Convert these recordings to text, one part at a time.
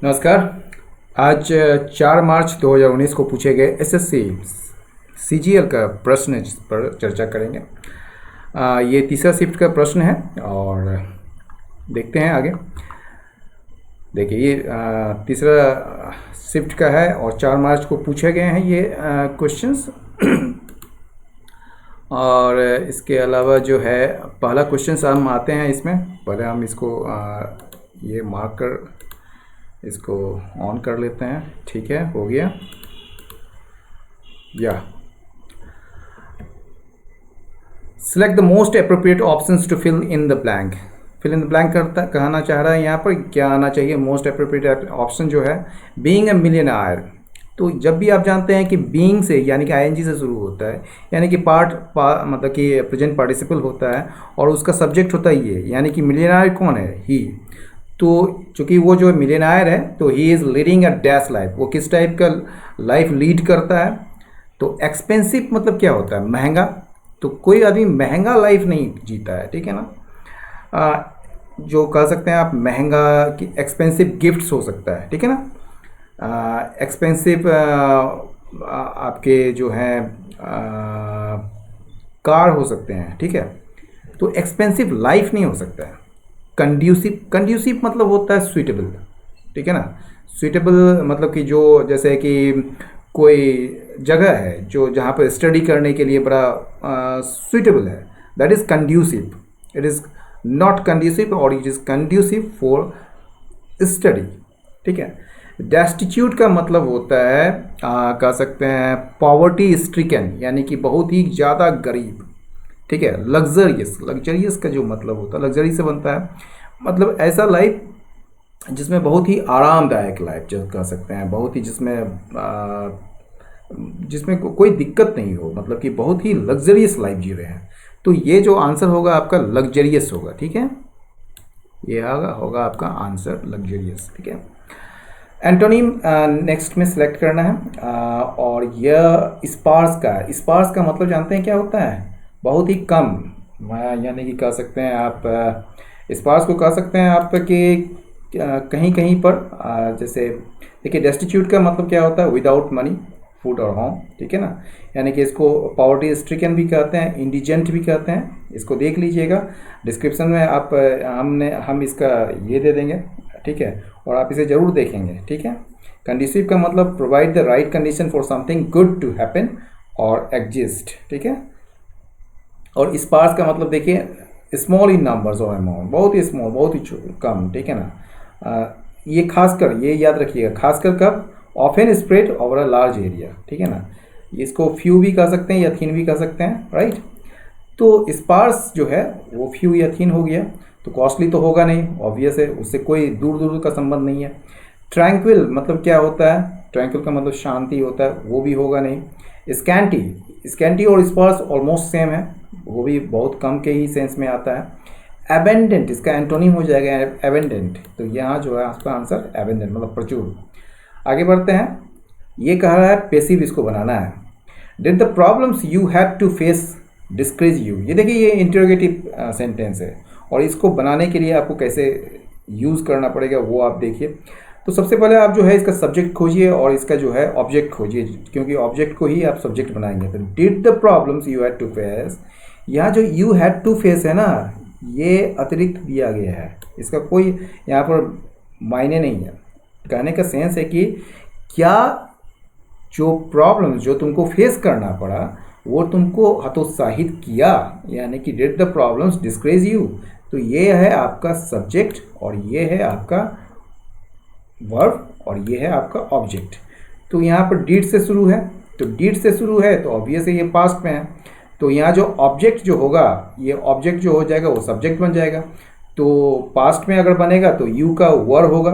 नमस्कार। आज 4 मार्च 2019 को पूछे गए एसएससी सीजीएल का प्रश्न है जिस पर चर्चा करेंगे। ये तीसरा शिफ्ट का प्रश्न है और देखते हैं आगे। देखिए ये तीसरा शिफ्ट का है और 4 मार्च को पूछे गए हैं ये क्वेश्चंस। और इसके अलावा जो है पहला क्वेश्चन हम आते हैं इसमें। पहले हम इसको ये मार्कर इसको ऑन कर लेते हैं। ठीक है, हो गया। या select the most appropriate options to fill in the blank. Fill in the blank करता कहना चाह रहा है यहाँ पर क्या आना चाहिए। मोस्ट अप्रोप्रिएट ऑप्शन जो है बीइंग अ मिलियनेयर। तो जब भी आप जानते हैं कि बीइंग से यानी कि आईएनजी से शुरू होता है, यानी कि मतलब कि प्रेजेंट पार्टिसिपल होता है और उसका सब्जेक्ट होता है ये, यानी कि मिलियनेयर कौन है, ही। तो चूंकि वो जो मिलियनेयर है तो he is leading a dash life. वो किस टाइप का लाइफ लीड करता है। तो एक्सपेंसिव मतलब क्या होता है, महंगा। तो कोई आदमी महंगा लाइफ नहीं जीता है, ठीक है ना। जो कह सकते हैं आप महंगा कि एक्सपेंसिव गिफ्ट्स हो सकता है, ठीक है ना। एक्सपेंसिव आपके जो हैं कार हो सकते हैं, ठीक है। तो एक्सपेंसिव लाइफ नहीं हो सकता है। कंड्यूसिव मतलब होता है सुइटेबल, ठीक है ना। सुइटेबल मतलब कि जो जैसे कि कोई जगह है जो जहाँ पर स्टडी करने के लिए बड़ा सुइटेबल है, that is conducive. It is not conducive और it is conducive for study, ठीक है। डेस्टिट्यूट का मतलब होता है कह सकते हैं पॉवर्टी स्ट्रिकन, यानी कि बहुत ही ज़्यादा गरीब, ठीक है। लग्जरियस का जो मतलब होता है, लग्जरी से बनता है, मतलब ऐसा लाइफ जिसमें बहुत ही आरामदायक लाइफ जो कह सकते हैं, बहुत ही जिसमें कोई दिक्कत नहीं हो, मतलब कि बहुत ही लग्जरियस लाइफ जी रहे हैं। तो ये जो आंसर होगा आपका लग्जरियस होगा, ठीक है। ये होगा आपका आंसर लग्जरियस, ठीक है। एंटोनिम नेक्स्ट में सिलेक्ट करना है। और यह स्पार्स का मतलब जानते हैं क्या होता है, बहुत ही कम, यानी कि कह सकते हैं आप स्पार्स को कह सकते हैं आप कि कहीं कहीं पर जैसे देखिए डेस्टिट्यूट का मतलब क्या होता है, विदाउट मनी, फूड और होम, ठीक है ना। यानी कि इसको पॉवर्टी स्ट्रिकन भी कहते हैं, इंडिजेंट भी कहते हैं। इसको देख लीजिएगा डिस्क्रिप्शन में आप हम इसका ये दे देंगे, ठीक है, और आप इसे ज़रूर देखेंगे, ठीक है। कंडीसिव का मतलब provide the right condition for something good to happen और एग्जिस्ट, ठीक है। और स्पार्स का मतलब देखिए स्मॉल इन नंबर्स और अमाउंट, बहुत ही स्मॉल, बहुत ही कम, ठीक है ना। ये खासकर ये याद रखिएगा, खासकर कब, often spread over a large area, ठीक है ना। इसको फ्यू भी कह सकते हैं या थिन भी कह सकते हैं, राइट। तो स्पार्स जो है वो फ्यू या थिन हो गया, तो कॉस्टली तो होगा नहीं, ऑब्वियस है, उससे कोई दूर दूर का संबंध नहीं है। ट्रैंक्विल मतलब क्या होता है, ट्रैंक्विल का मतलब शांति होता है, वो भी होगा नहीं। स्कैंटी और स्पार्स ऑलमोस्ट सेम है, वो भी बहुत कम के ही सेंस में आता है। एबेंडेंट इसका एंटोनिम हो जाएगा एबेंडेंट, तो यहाँ जो है आपका आंसर एबेंडेंट मतलब प्रचुर। आगे बढ़ते हैं। ये कह रहा है पेसिव इसको बनाना है। Did the problems you had to face discourage you. ये देखिए ये इंटरोगेटिव सेंटेंस है और इसको बनाने के लिए आपको कैसे यूज़ करना पड़ेगा वो आप देखिए। तो सबसे पहले आप जो है इसका सब्जेक्ट खोजिए और इसका जो है ऑब्जेक्ट खोजिए, क्योंकि ऑब्जेक्ट को ही आप सब्जेक्ट बनाएंगे। तो did the problems you had to face, यहाँ जो यू हैड टू फेस है ना, ये अतिरिक्त दिया गया है, इसका कोई यहाँ पर मायने नहीं है। कहने का सेंस है कि क्या जो प्रॉब्लम्स जो तुमको फेस करना पड़ा वो तुमको हतोत्साहित किया, यानी कि did the problems discourage you. तो ये है आपका सब्जेक्ट और ये है आपका वर्ब और ये है आपका ऑब्जेक्ट। तो यहाँ पर डिड से शुरू है, तो डिड से शुरू है तो ऑब्वियस है ये पास्ट में है। तो यहाँ जो ऑब्जेक्ट जो होगा, ये ऑब्जेक्ट जो हो जाएगा वो सब्जेक्ट बन जाएगा। तो पास्ट में अगर बनेगा तो यू का वर होगा।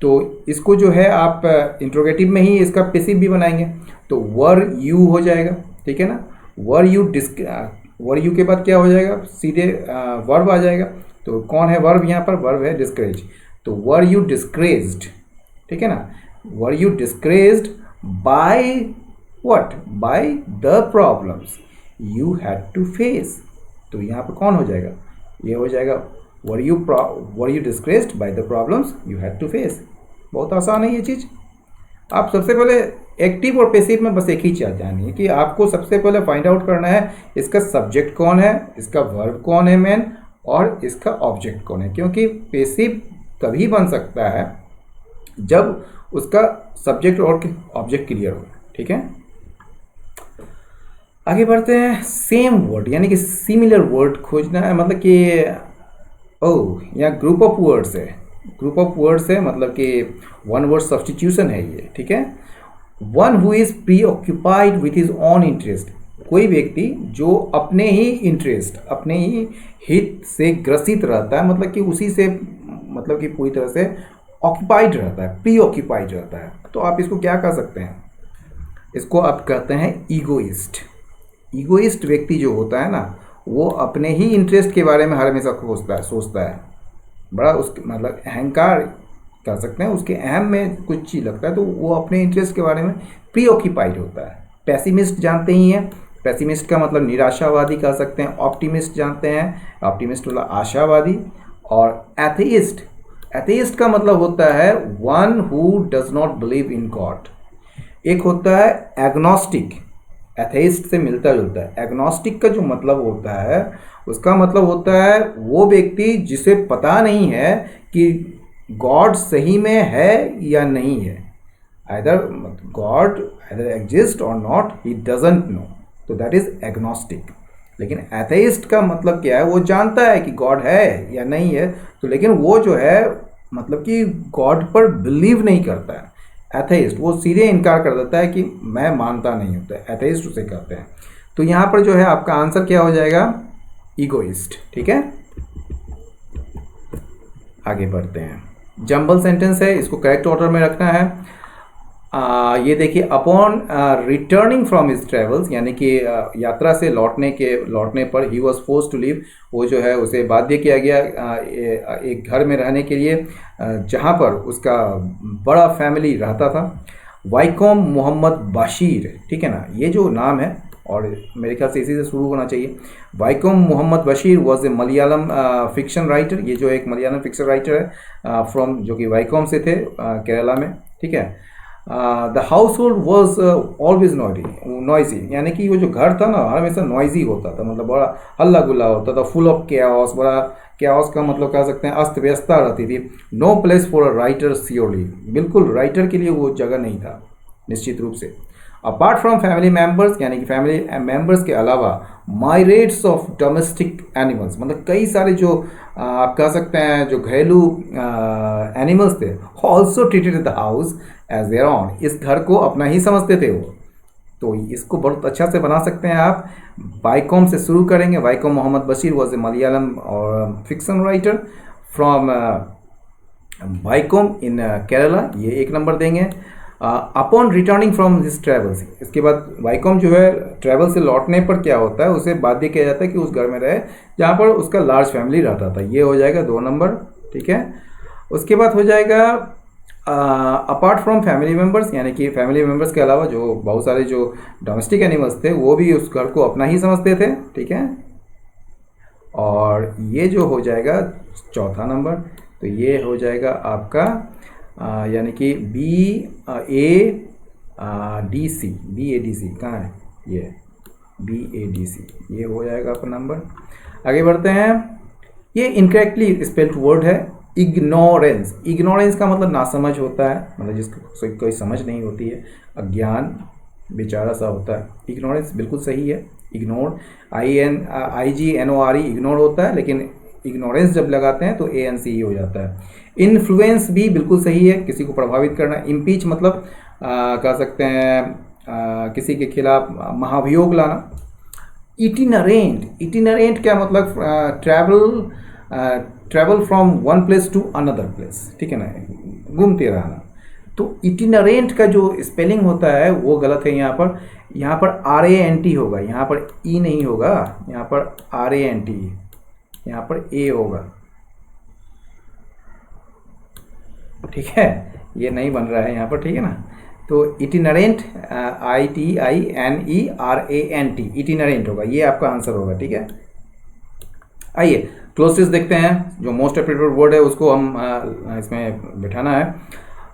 तो इसको जो है आप इंट्रोगेटिव में ही इसका पेसिव भी बनाएंगे, तो वर यू हो जाएगा, ठीक है ना। वर यू के बाद क्या हो जाएगा, सीधे वर्ब आ जाएगा। तो कौन है वर्ब यहाँ पर, वर्ब है डिस्करेज। तो वर यू डिस्करेज्ड, ठीक है ना। Were you discouraged by what, by the problems you had to face. तो यहाँ पर कौन हो जाएगा, ये हो जाएगा were you disgraced by the problems you had to face। बहुत आसान है ये चीज़। आप सबसे पहले एक्टिव और पैसिव में बस एक ही चीज़ जानिए कि आपको सबसे पहले फाइंड आउट करना है इसका सब्जेक्ट कौन है, इसका वर्ब कौन है मेन, और इसका ऑब्जेक्ट कौन है। क्योंकि पैसिव तभी बन सकता है जब उसका सब्जेक्ट और ऑब्जेक्ट क्लियर हो। ठीक है, आगे बढ़ते हैं। सेम वर्ड यानी कि सिमिलर वर्ड खोजना है, मतलब कि यहाँ ग्रुप ऑफ वर्ड्स है, ग्रुप ऑफ वर्ड्स है, मतलब कि वन वर्ड सब्स्टिट्यूशन है ये। ठीक है, one who is pre occupied with his on interest, कोई व्यक्ति जो अपने ही इंटरेस्ट, अपने ही हित से ग्रसित रहता है, मतलब कि उसी से, मतलब कि पूरी तरह से ऑक्यूपाइड रहता है, प्री ऑक्यूपाइड रहता है। तो आप इसको क्या कह सकते हैं, इसको आप कहते हैं ईगोइस्ट। ईगोइस्ट व्यक्ति जो होता है ना, वो अपने ही इंटरेस्ट के बारे में हमेशा सोचता है, बड़ा उसके मतलब अहंकार कह सकते हैं, उसके अहम में कुछ चीज़ लगता है, तो वो अपने इंटरेस्ट के बारे में प्री ऑक्यूपाइड होता है। पेसिमिस्ट जानते ही हैं, पेसिमिस्ट का मतलब निराशावादी कह सकते हैं। ऑप्टिमिस्ट जानते हैं, ऑप्टिमिस्ट मतलब आशावादी। और एथेइस्ट, एथेइस्ट का मतलब होता है one who does not believe in God. एक होता है एग्नोस्टिक, एथेइस्ट से मिलता जुलता है। एग्नोस्टिक का जो मतलब होता है, उसका मतलब होता है वो व्यक्ति जिसे पता नहीं है कि गॉड सही में है या नहीं है, आइदर गॉड आइदर एग्जिस्ट और नॉट, ही डजंट नो, तो दैट इज एग्नोस्टिक। लेकिन एथेइस्ट का मतलब क्या है, वो जानता है कि गॉड है या नहीं है, तो लेकिन वो जो है मतलब कि गॉड पर बिलीव नहीं करता है। एथेइस्ट वो सीधे इनकार कर देता है कि मैं मानता नहीं होता, एथेइस्ट उसे कहते हैं। तो यहाँ पर जो है आपका आंसर क्या हो जाएगा, ईगोइस्ट। ठीक है, आगे बढ़ते हैं। जंबल सेंटेंस है, इसको करेक्ट ऑर्डर में रखना है। ये देखिए, upon returning from his travels, यानी कि यात्रा से लौटने पर ही वॉज फोर्स टू लीव, वो जो है उसे बाध्य किया गया एक घर में रहने के लिए जहाँ पर उसका बड़ा फैमिली रहता था। वाइकोम मोहम्मद बशीर, ठीक है ना, ये जो नाम है और मेरे ख्याल से इसी से शुरू होना चाहिए। Vaikom Muhammad Basheer was a Malayalam fiction writer, ये जो एक मलयालम फिक्शन राइटर है फ्रॉम, जो कि वाइकोम से थे केरला में। ठीक है, the household was always noisy, यानी कि वो जो घर था ना हमेशा नॉइजी होता था, मतलब बड़ा हल्ला गुल्ला होता था। फुल ऑफ कैओस, बड़ा कैओस का मतलब कह सकते हैं अस्त व्यस्तता रहती थी। No place for a writer surely, बिल्कुल राइटर के लिए वो जगह नहीं था निश्चित रूप से। अपार्ट फ्रॉम फैमिली मेम्बर्स, यानी कि फैमिली मेम्बर्स के अलावा माइरेट्स ऑफ डोमेस्टिक एनिमल्स, मतलब कई सारे जो आप कह सकते हैं जो घरेलू एनिमल्स थे, also treated the house as their own, इस घर को अपना ही समझते थे वो। तो इसको बहुत अच्छा से बना सकते हैं आप। वाइकोम से शुरू करेंगे। वाइकोम मोहम्मद बशीर वॉज ए मलयालम और fiction writer from Vaikom in Kerala, ये 1 नंबर देंगे। Upon returning from his travels, इसके बाद वाइकोम जो है ट्रैवल से लौटने पर क्या होता है, उसे बाध्य किया जाता है कि उस घर में रहे जहाँ पर उसका लार्ज फैमिली रहता था, ये हो जाएगा 2 नंबर। ठीक है, उसके बाद हो जाएगा अपार्ट फ्रॉम फैमिली मेम्बर्स, यानी कि फैमिली मेम्बर्स के अलावा जो बहुत सारे जो डोमेस्टिक एनिमल्स थे वो भी उस घर को अपना ही समझते थे। ठीक है, और ये जो हो जाएगा 4था नंबर, तो ये हो जाएगा आपका यानी कि BADC, कहाँ है ये, BADC, ये हो जाएगा आपका नंबर। आगे बढ़ते हैं। ये इनकरेक्टली स्पेल्ड वर्ड है इग्नोरेंस। इग्नोरेंस का मतलब नासमझ होता है, मतलब जिसको कोई समझ नहीं होती है, अज्ञान, बेचारा सा होता है। इग्नोरेंस बिल्कुल सही है। इग्नोर, IGNORE इग्नोर होता है, लेकिन इग्नोरेंस जब लगाते हैं तो ANCE हो जाता है। इन्फ्लुएंस भी बिल्कुल सही है, किसी को प्रभावित करना। इम्पीच मतलब कह सकते हैं किसी के खिलाफ महाभियोग लाना। इटिनरेंट, इटिनरेंट क्या मतलब travel from one place to another place, ठीक है ना, घूमते रहना। तो इटिनरेंट का जो स्पेलिंग होता है वो गलत है यहाँ पर। यहाँ पर RANT होगा, यहाँ पर E नहीं होगा, यहाँ पर RANT, यहाँ पर A होगा। ठीक है, ये नहीं बन रहा है यहाँ पर, ठीक है ना। तो इटिनरेंट ITINERANT, इटिनरेंट होगा, ये आपका आंसर होगा। ठीक है, आइए क्लोसेस देखते हैं। जो मोस्ट एप्रोप्रिएट वर्ड है उसको हम इसमें बिठाना है।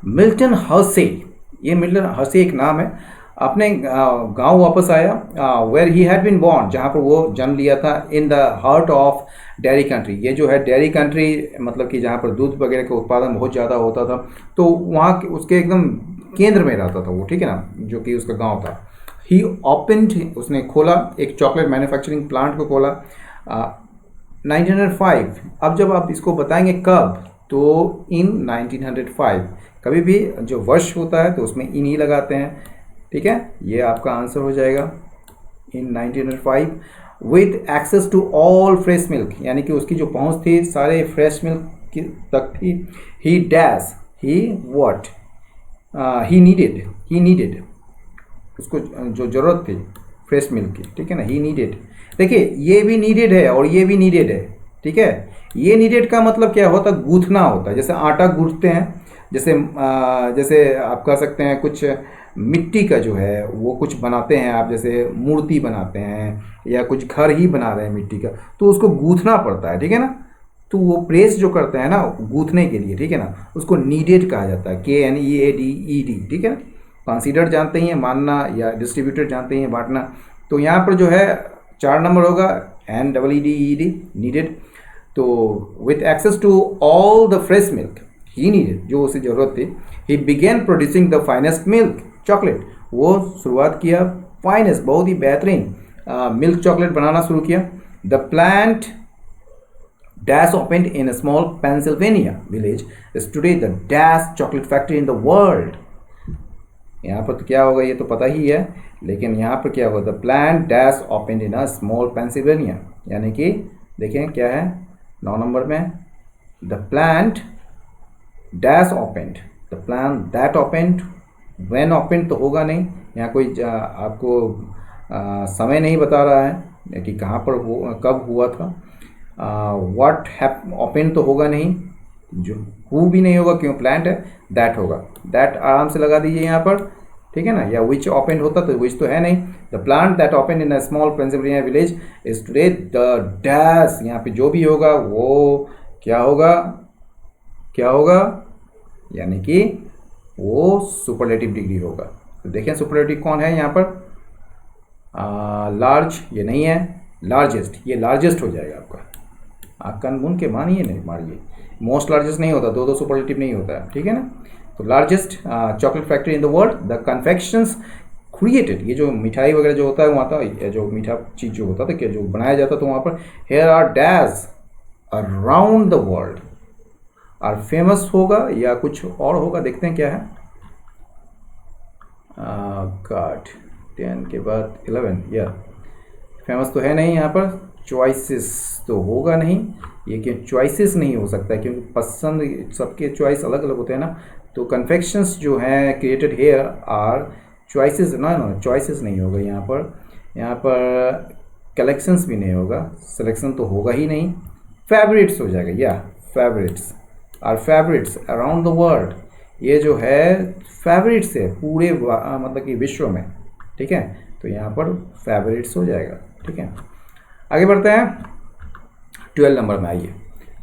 मिल्टन हर्से, ये मिल्टन हर्से एक नाम है, अपने गांव वापस आया, where he had been born, जहाँ पर वो जन्म लिया था, in the heart of dairy country. ये जो है डेयरी कंट्री मतलब कि जहाँ पर दूध वगैरह का उत्पादन बहुत ज़्यादा होता था, तो वहाँ उसके एकदम केंद्र में रहता था वो, ठीक है ना, जो कि उसका गांव था। ही ओपनड, उसने खोला एक चॉकलेट मैन्युफैक्चरिंग प्लांट को खोला 1905। अब जब आप इसको बताएंगे कब, तो इन 1905, कभी भी जो वर्ष होता है तो उसमें इन ही लगाते हैं, ठीक है। ये आपका आंसर हो जाएगा in 1905। With access to all fresh milk, यानी कि उसकी जो पहुंच थी सारे फ्रेश मिल्क तक थी। ही dash, he what, he needed, उसको जो ज़रूरत थी फ्रेश मिल्क की, ठीक है ना, ही नीडेड। देखिए ये भी नीडेड है और ये भी नीडेड है, ठीक है। ये नीडेड का मतलब क्या होता है, गूंथना होता है, जैसे आटा गूंथते हैं, जैसे आप कह सकते हैं कुछ मिट्टी का जो है वो कुछ बनाते हैं आप, जैसे मूर्ति बनाते हैं या कुछ घर ही बना रहे हैं मिट्टी का, तो उसको गूंथना पड़ता है, ठीक है ना। तो वो प्रेस जो करते हैं ना गूंथने के लिए, ठीक है ना, उसको नीडेड कहा जाता है, KNEADED, ठीक है ना। कंसीडर जानते ही हैं मानना, या डिस्ट्रीब्यूटेड जानते ही हैं बांटना। तो यहाँ पर जो है 4 नंबर होगा NEEDED, नीडेड। तो with access to all the fresh milk, he needed, जो उसे ज़रूरत थी। He began producing the finest milk chocolate, वो शुरुआत किया फाइनेस्ट, बहुत ही बेहतरीन मिल्क चॉकलेट बनाना शुरू किया। The plant dash opened in a small Pennsylvania village is today the dash chocolate factory in the world. यहाँ पर तो क्या होगा ये तो पता ही है, लेकिन यहाँ पर क्या होगा, the plant dash opened in a small Pennsylvania, यानी कि देखें क्या है 9 नंबर में, the plant dash opened, the plant that opened, when opened तो होगा नहीं, यहाँ कोई आपको समय नहीं बता रहा है कि कहाँ पर कब हुआ था। व्हाट हैप ओपन तो होगा नहीं, जो हु भी नहीं होगा, क्यों प्लांट है, दैट होगा, दैट आराम से लगा दीजिए यहाँ पर, ठीक है ना। या विच ओपन होता तो विच तो है नहीं। The plant that open in a small Pennsylvania village is today the dash, यहाँ पे जो भी होगा वो क्या होगा, क्या होगा, यानी कि वो सुपरलेटिव डिग्री होगा। तो देखें सुपरलेटिव कौन है यहाँ पर, लार्ज, ये नहीं है, लार्जेस्ट, ये लार्जेस्ट हो जाएगा आपका। कन बुन के मानिए नहीं मारिए, मोस्ट लार्जेस्ट नहीं होता, दो सुपरलेटिव नहीं होता है, ठीक है ना। तो largest chocolate factory in the world, the confections created, ये जो मिठाई वगैरह जो होता है वहाँ था, जो मीठा चीज़ जो होता था, क्या जो बनाया जाता था वहाँ पर, here are dash around the world, are famous होगा या कुछ और होगा, देखते हैं क्या है। गॉड 10 के बाद 11, या फेमस तो है नहीं यहाँ पर, चॉइसेस तो होगा नहीं, ये क्यों चॉइसेस नहीं हो सकता है, क्योंकि पसंद सबके चॉइस अलग अलग होते हैं ना। तो कन्फेक्शंस जो हैं क्रिएटेड हेयर आर चॉइसेस, ना चॉइसेस नहीं होगा यहाँ पर कलेक्शंस भी नहीं होगा, सिलेक्शन तो होगा ही नहीं, फेवरेट्स हो जाएगा, या favourites are favourites around the world, ये जो है फेवरेट्स है पूरे मतलब कि विश्व में, ठीक है। तो यहाँ पर फेवरेट्स हो जाएगा, ठीक है। आगे बढ़ते हैं 12 नंबर में। आइए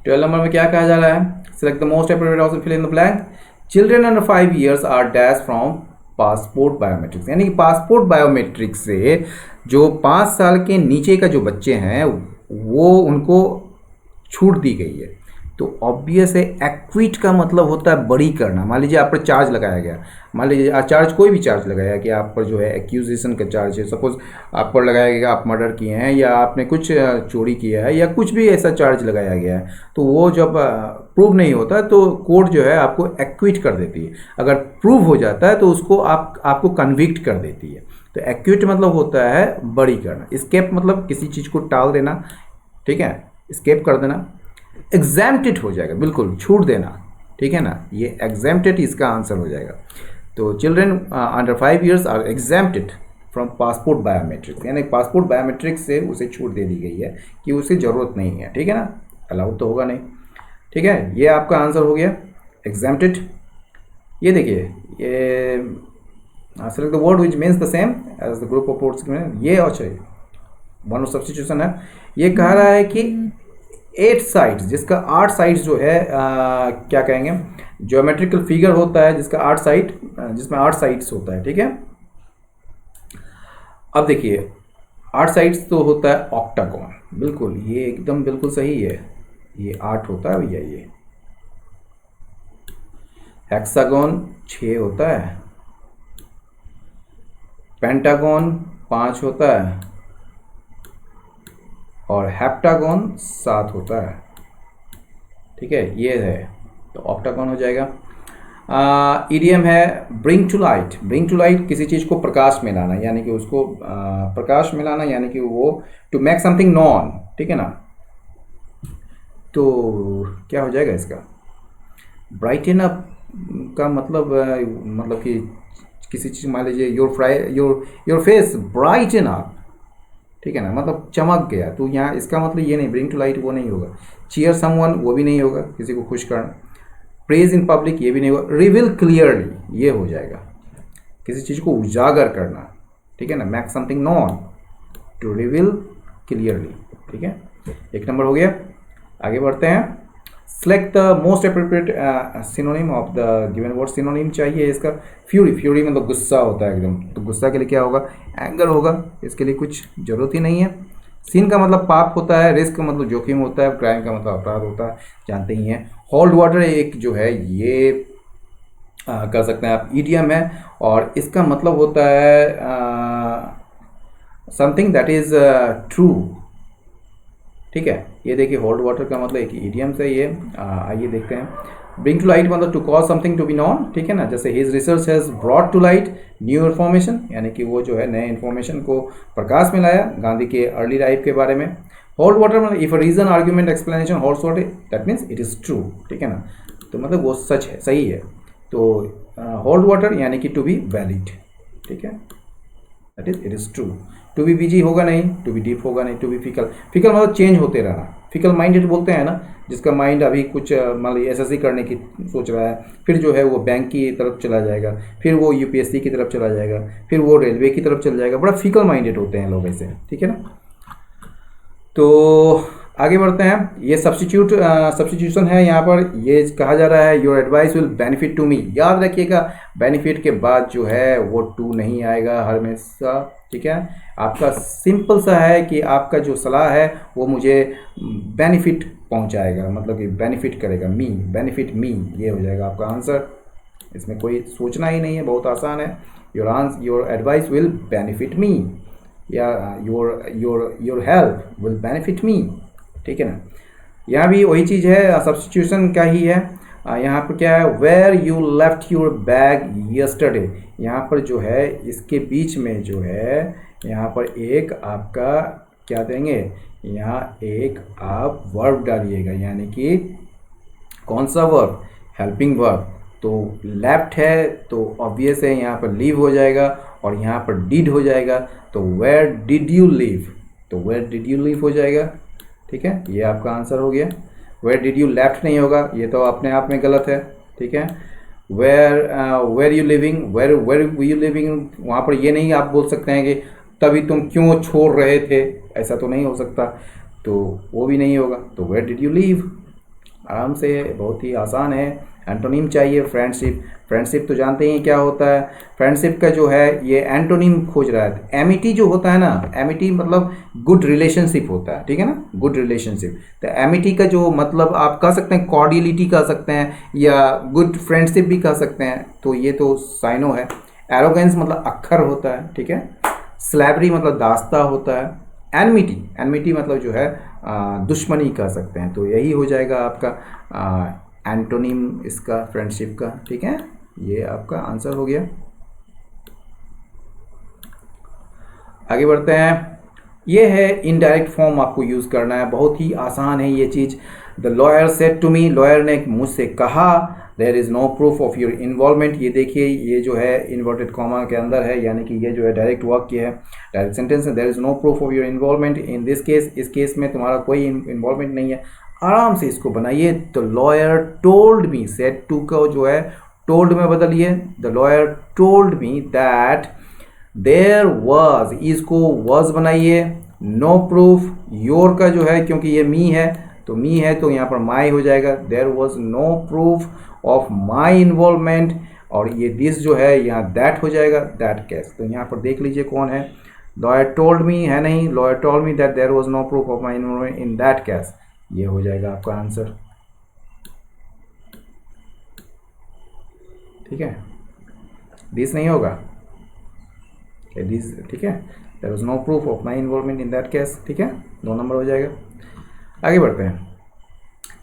12 नंबर में क्या कहा जा रहा है, select the most appropriate option, fill in the blank. Children under 5 years are dash from passport biometrics, यानी कि पासपोर्ट बायोमेट्रिक्स से जो 5 साल के नीचे का जो बच्चे हैं वो उनको छूट दी गई है। तो ऑब्वियस है, एक्विट का मतलब होता है बड़ी करना। मान लीजिए आप पर चार्ज लगाया गया, मान लीजिए चार्ज कोई भी चार्ज लगाया कि आप पर जो है एक्यूजेशन का चार्ज है, सपोज आप पर लगाया गया आप मर्डर किए हैं या आपने कुछ चोरी किया है या कुछ भी ऐसा चार्ज लगाया गया है, तो वो जब प्रूव नहीं होता तो कोर्ट जो है आपको एक्विट कर देती है। अगर प्रूव हो जाता है तो उसको आपको कन्विक्ट कर देती है। तो एक्विट मतलब होता है बड़ी करना। एस्केप मतलब किसी चीज़ को टाल देना, ठीक है, एस्केप कर देना। एग्जैम्प्टेड हो जाएगा, बिल्कुल छूट देना, ठीक है ना, ये एग्जैम्प्टेड इसका आंसर हो जाएगा। तो children under 5 years are exempted from passport biometrics, यानी पासपोर्ट बायोमेट्रिक्स से उसे छूट दे दी गई है कि उसे ज़रूरत नहीं है, ठीक है ना, अलाउड तो होगा नहीं, ठीक है। ये आपका आंसर हो गया एग्जैम्प्टेड। ये देखिए, ये select the word which means the same as the group of words, ये अच्छा वन ऑफ सब्स्टिट्यूशन है। ये कह रहा है कि 8 साइड्स, जिसका 8 साइड्स जो है क्या कहेंगे, ज्योमेट्रिकल फिगर होता है जिसका 8 साइड, जिसमें 8 साइड्स होता है, ठीक है। अब देखिए 8 साइड्स तो होता है ऑक्टागोन, बिल्कुल ये एकदम बिल्कुल सही है, ये 8 होता है भैया। ये हेक्सागोन 6 होता है, पेंटागोन 5 होता है और हेप्टागोन 7 होता है, ठीक है। ये है तो ऑक्टागोन हो जाएगा। ईडियम है bring to light. Bring to light किसी चीज़ को प्रकाश में लाना, यानी कि उसको प्रकाश में लाना, यानी कि वो टू मेक समथिंग नॉन, ठीक है ना। तो क्या हो जाएगा इसका, ब्राइटन अप का मतलब कि किसी चीज़, मान लीजिए योर फेस ब्राइटन अप, ठीक है ना, मतलब चमक गया। तो यहाँ इसका मतलब ये नहीं, ब्रिंग टू लाइट वो नहीं होगा। चीयर समवन वो भी नहीं होगा, किसी को खुश करना। प्रेज इन पब्लिक ये भी नहीं होगा। रिवील क्लियरली ये हो जाएगा, किसी चीज़ को उजागर करना, ठीक है ना, make something known, to reveal clearly, ठीक है। 1 नंबर हो गया। आगे बढ़ते हैं। Select the most appropriate synonym of the given word. Synonym चाहिए इसका। फ्यूरी, फ्यूरी मतलब गुस्सा होता है एकदम, तो गुस्सा के लिए क्या होगा, एंगर होगा। इसके लिए कुछ जरूरत ही नहीं है। सिन का मतलब पाप होता है, रिस्क का मतलब जोखिम होता है, क्राइम का मतलब अपराध होता है, जानते ही हैं। होल्ड वाटर एक जो है ये कर सकते हैं आप, ईडियम है और इसका मतलब होता है समथिंग दैट इज ट्रू, ठीक है। ये देखिए होल्ड वाटर का मतलब एक ईडियम से ये आइए देखते हैं। ब्रिंग टू लाइट मतलब to cause something to be known, ठीक है ना। जैसे his research has brought to light new information, यानी कि वो जो है नए इन्फॉर्मेशन को प्रकाश में लाया गांधी के अर्ली लाइफ के बारे में। होल्ड वाटर मतलब if a reason argument explanation holds water that means it is true, ठीक है ना, तो मतलब वो सच है, सही है। तो होल्ड वाटर यानी कि टू बी वैलिड, ठीक है, that is it is true. To be busy होगा नहीं, टू बी डीप होगा नहीं। टू बी फिकल, फिकल मतलब चेंज होते रहना। फिकल माइंडेड बोलते हैं ना, जिसका माइंड अभी कुछ मान लीजिए एसएससी करने की सोच रहा है, फिर जो है वो बैंक की तरफ चला जाएगा, फिर वो यूपीएससी की तरफ चला जाएगा, फिर वो रेलवे की तरफ चला जाएगा। बड़ा फिकल माइंडेड होते हैं लोग ऐसे, ठीक है ना। तो आगे बढ़ते हैं। ये सब्स्टिट्यूशन है, यहाँ पर ये कहा जा रहा है your advice will benefit to me. याद रखिएगा बेनिफिट के बाद जो है वो टू नहीं आएगा हमेशा, ठीक है। आपका सिंपल सा है कि आपका जो सलाह है वो मुझे बेनिफिट पहुंचाएगा, मतलब कि बेनिफिट करेगा, मी, बेनिफिट मी, ये हो जाएगा आपका आंसर। इसमें कोई सोचना ही नहीं है, बहुत आसान है। योर एडवाइस विल बेनिफिट मी या योर हेल्प विल बेनिफिट मी, ठीक है ना। यहाँ भी वही चीज़ है, सब्स्टिट्यूशन का ही है। यहाँ पर क्या है, where you left your bag yesterday. यहाँ पर जो है इसके बीच में जो है यहाँ पर एक आपका क्या देंगे, यहाँ एक आप वर्ब डालिएगा, यानी कि कौन सा वर्ब, हेल्पिंग वर्ब। तो लेफ्ट है तो ऑब्वियस है यहाँ पर लीव हो जाएगा और यहाँ पर डिड हो जाएगा। तो वेयर डिड यू लीव, तो वेयर डिड यू लीव हो जाएगा, ठीक है। ये आपका आंसर हो गया। वेयर डिड यू लेफ्ट नहीं होगा, ये तो अपने आप में गलत है, ठीक है। Where you living, where you living, वहाँ पर ये नहीं आप बोल सकते हैं कि तभी तुम क्यों छोड़ रहे थे, ऐसा तो नहीं हो सकता, तो वो भी नहीं होगा। तो वेयर डिड यू लीव, आराम से, बहुत ही आसान है। एंटोनिम चाहिए, फ्रेंडशिप। फ्रेंडशिप तो जानते ही क्या होता है। फ्रेंडशिप का जो है ये एंटोनिम खोज रहा है। एमिटी जो होता है ना, एमिटी मतलब गुड रिलेशनशिप होता है, ठीक है ना, गुड रिलेशनशिप। तो एमिटी का जो मतलब आप कह सकते हैं कॉर्डियलिटी कह सकते हैं या गुड फ्रेंडशिप भी कह सकते हैं, तो ये तो साइनो है। एरोगेंस मतलब अक्खर होता है, ठीक है। स्लैबरी मतलब दास्ता होता है। एनमिटी, एनमिटी मतलब जो है दुश्मनी कह सकते हैं। तो यही हो जाएगा आपका एंटोनिम इसका, फ्रेंडशिप का, ठीक है। ये आपका आंसर हो गया। आगे बढ़ते हैं। ये है इनडायरेक्ट फॉर्म, आपको यूज़ करना है, बहुत ही आसान है ये चीज़। The lawyer said to me, lawyer ने मुझसे कहा, there is no proof of your involvement. ये देखिए ये जो है इन्वर्टेड कॉमा के अंदर है, यानी कि ये जो है डायरेक्ट वाक्य है, डायरेक्ट सेंटेंस है। There is no proof of your involvement in this case, इस केस में तुम्हारा कोई इन्वॉल्वमेंट नहीं है। आराम से इसको बनाइए। The lawyer told me, said to का जो है टोल्ड में बदलिए। The lawyer told me that there was, इसको वाज बनाइए। नो प्रूफ, योर का जो है क्योंकि ये मी है तो मी है तो यहाँ पर माई हो जाएगा, there was no proof of my involvement, और ये दिस जो है यहाँ दैट हो जाएगा, दैट केस। तो यहाँ पर देख लीजिए कौन है, लॉयर टोल्ड मी है नहीं, lawyer told me that there was no proof of my involvement in that case, ये हो जाएगा आपका आंसर। ठीक है, दिस नहीं होगा, दिस, ठीक है, there was no proof of my involvement in that case. ठीक है, 2 नंबर हो जाएगा। आगे बढ़ते हैं।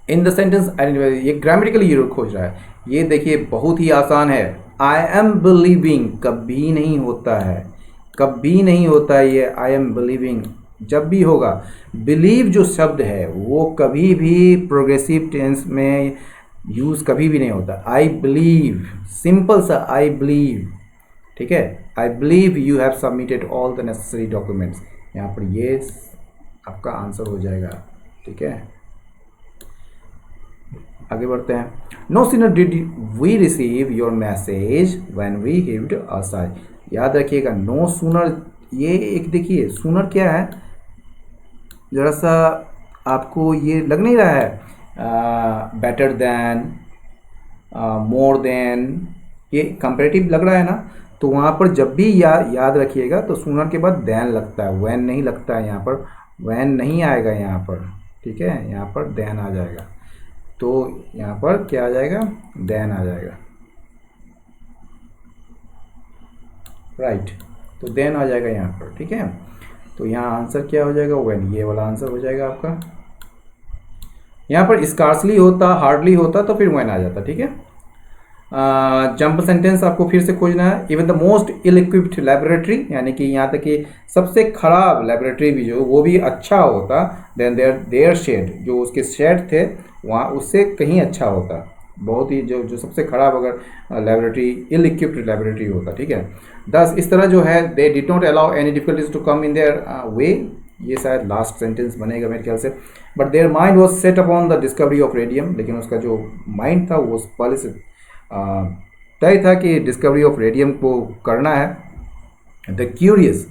इन द सेंटेंस आइडेंटिफाई, ये ग्रामेटिकली ये खोज रहा है, ये देखिए बहुत ही आसान है। आई एम बिलीविंग कभी नहीं होता है, कभी नहीं होता है ये आई एम बिलीविंग, जब भी होगा। बिलीव जो शब्द है वो कभी भी प्रोग्रेसिव टेंस में यूज़ कभी भी नहीं होता। आई बिलीव, सिंपल सा आई बिलीव, ठीक है, I believe you have submitted all the necessary documents, यहाँ पर ये आपका आंसर हो जाएगा। ठीक है, आगे बढ़ते हैं। No sooner did we receive your message when we heaved a sigh, याद रखिएगा नो सूनर, ये एक देखिए सूनर क्या है, जरा सा आपको ये लग नहीं रहा है बेटर देन, मोर देन, ये कंपेरेटिव लग रहा है ना, तो वहाँ पर जब भी याद रखिएगा तो सूनर के बाद देन लगता है, वैन नहीं लगता है, यहाँ पर वैन नहीं आएगा यहाँ पर। ठीक है, यहाँ पर देन आ जाएगा, तो यहाँ पर क्या आ जाएगा, देन आ जाएगा, राइट, तो देन आ जाएगा यहाँ पर। ठीक है, तो यहाँ आंसर क्या हो जाएगा, व्हेन, ये वाला आंसर हो जाएगा आपका। यहाँ पर स्कार्सली होता, हार्डली होता तो फिर व्हेन आ जाता। ठीक है, जंप सेंटेंस आपको फिर से खोजना है। Even the most ill equipped laboratory, यानी कि यहाँ तक कि सबसे खराब लेबोरेटरी भी जो वो भी अच्छा होता, देन देयर शेड, जो उसके शेड थे वहाँ उससे कहीं अच्छा होता, बहुत ही जो सबसे खराब अगर लेबोरेटरी, इल इक्विप्ड लेबोरेटरी होता। ठीक है, 10 इस तरह जो है, they did not allow any difficulties to come in their way, ये शायद लास्ट सेंटेंस बनेगा मेरे ख्याल से। But their mind was set upon the discovery of radium, लेकिन उसका जो माइंड था वो पहले से तय था कि डिस्कवरी ऑफ रेडियम को करना है। द क्यूरियस,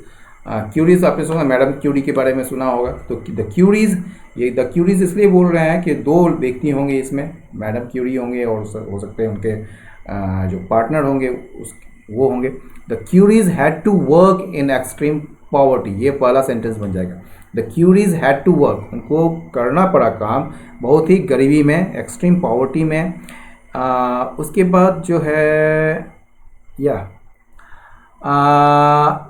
क्यूरीज आपने सुना, मैडम क्यूरी के बारे में सुना होगा, तो द क्यूरीज, ये द क्यूरीज इसलिए बोल रहे हैं कि 2 व्यक्ति होंगे इसमें, मैडम क्यूरी होंगे और हो सकते हैं उनके जो पार्टनर होंगे वो होंगे। The Curies had to work in extreme poverty, ये पहला सेंटेंस बन जाएगा। The Curies had to work, उनको करना पड़ा काम बहुत ही गरीबी में, एक्सट्रीम पॉवर्टी में। उसके बाद जो है या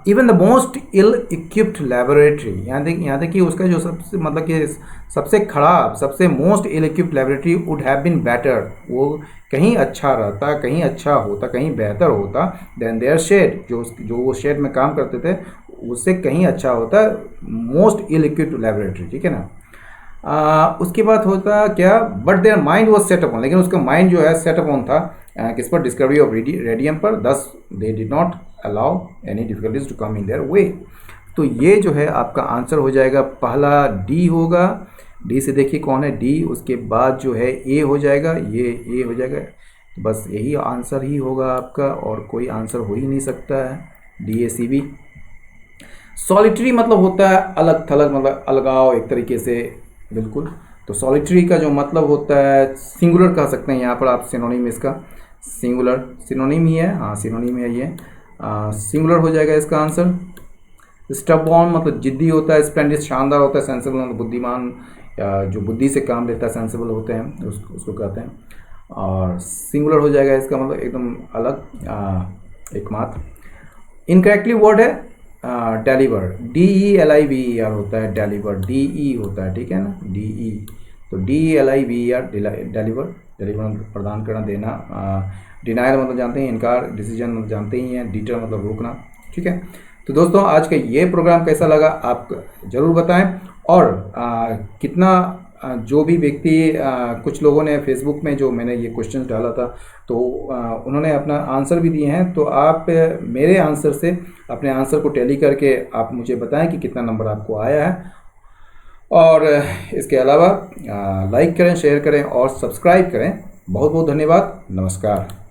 even the most ill equipped laboratory, यहाँ देखिए उसका जो सबसे मतलब कि सबसे खराब, सबसे most ill equipped laboratory would have been better, वो कहीं अच्छा रहता, कहीं अच्छा होता, कहीं बेहतर होता देन देयर शेड, जो वो शेड में काम करते थे उससे कहीं अच्छा होता मोस्ट इल इक्विप्ड लेबोरेटरी। ठीक है ना, उसके बाद होता क्या, but their mind was set upon, लेकिन उसका माइंड जो है सेट अपॉन था किस पर, डिस्कवरी ऑफ रेडियम पर, thus they did not allow any difficulties to come in their way. तो ये जो है आपका आंसर हो जाएगा, पहला डी होगा, डी से देखिए कौन है, डी, उसके बाद जो है ए हो जाएगा, ये ए हो जाएगा, तो बस यही आंसर ही होगा आपका, और कोई आंसर हो ही नहीं सकता है, DACB। सॉलिटरी मतलब होता है अलग थलग, मतलब अलगाव एक तरीके से, बिल्कुल। तो सॉलिटरी का जो मतलब होता है सिंगुलर कह सकते हैं, यहाँ पर आप सिनोनिम इसका सिंगुलर, सिनोनिम ही है, हाँ सिनोनिम है ये, सिंगुलर हो जाएगा इसका आंसर। स्टबॉर्न मतलब जिद्दी होता है, स्प्लेंडिड शानदार होता है, सेंसिबल मतलब बुद्धिमान, या जो बुद्धि से काम लेता है, सेंसिबल होते हैं उसको कहते हैं, और सिंगुलर हो जाएगा इसका मतलब एकदम अलग, एकमात्र। इनकरेक्टली वर्ड है डेलीवर, DELIVER होता है, डेलीवर DE होता है, ठीक है ना, DE, तो DELIVER डेलीवर, डेलीवर प्रदान करना, देना। डिनायल मतलब जानते हैं, इनकार, डिसीजन मतलब जानते ही हैं, डीटर मतलब रोकना। ठीक है, तो दोस्तों आज का ये प्रोग्राम कैसा लगा आप ज़रूर बताएं, और कितना जो भी व्यक्ति, कुछ लोगों ने फेसबुक में जो मैंने ये क्वेश्चन डाला था तो उन्होंने अपना आंसर भी दिए हैं, तो आप मेरे आंसर से अपने आंसर को टैली करके आप मुझे बताएं कि कितना नंबर आपको आया है। और इसके अलावा लाइक करें, शेयर करें और सब्सक्राइब करें। बहुत बहुत धन्यवाद, नमस्कार।